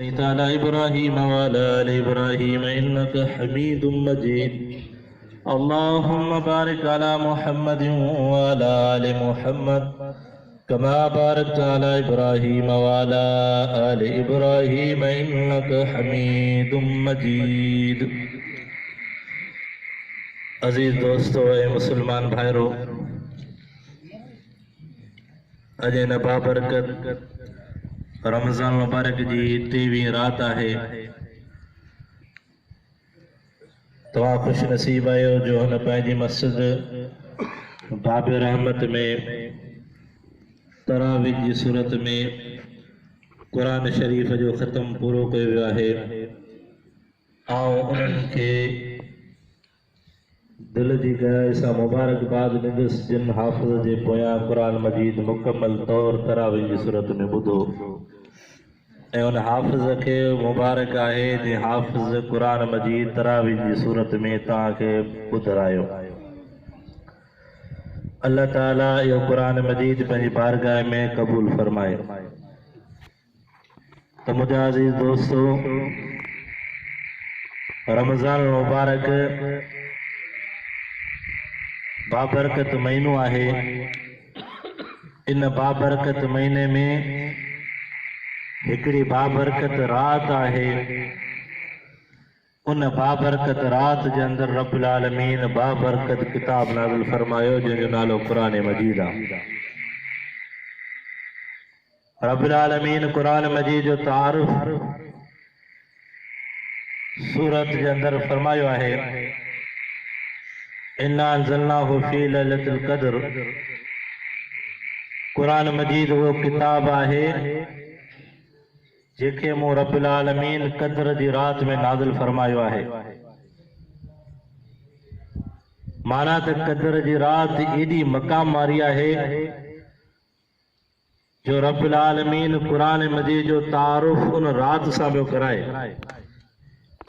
على إبراهيم وعلى آل إبراهيم إنك حميد مجيد اللهم بارك على محمد وعلى آل محمد كما باركت على إبراهيم وعلى آل إبراهيم إنك حميد مجيد। अजीज दोस्तों ए मुसलमान भाइरों, अजे न बाबरकत रमज़ान मुबारक जी 23 रात है। तव्हां खुश नसीब आयो जो हुन पंहिंजी मस्जिद बाब रहमत में तरावी जी सूरत में कुरान शरीफ जो ख़त्म पूरो कयो वियो आहे। उन्हनि खे दिल जी गहराई सां मुबारकबाद ॾींदुसि जिन हाफ़िज़ जे पोयां कुरान मजीद मुकम्मल तौर तरावी जी सूरत में ॿुधो ऐं उन हाफ़िज़ खे मुबारक आहे जंहिं हाफ़िज़ कुरान मजीद तरावी जी सूरत में तव्हांखे ॿुधायो। अल्लाह ताला इहो कुरान मजीद पंहिंजी बारगाह में क़बूल फरमाए। तो मुंहिंजा अज़ीज़ दोस्तों, रमज़ान मुबारक बाबरकत महीनो आहे। इन बाबरकत महीने में हिकिड़ी बाबरकत रात आहे। उन बाबरकत रात जे अंदर रब्बुल आलमीन बाबरकत किताब नाज़िल फरमायो जंहिंजो नालो कुरान मजीद आहे। रब्बुल आलमीन कुरान मजीद जो तारुफ सूरत जे अंदर फरमायो आहे, इन्ना अंज़लनाहु फी लैलतिल क़द्र। कुरान मजीद वो किताब आहे जेके मूं रब्बुल आलमीन क़द्र जी रात में नाज़िल फरमायो आहे। माना त क़द्र जी रात एडी मकाम वारी आहे जो रब्बुल आलमीन कुरान मजीद जो तारुफ उन रात सां पियो कराए।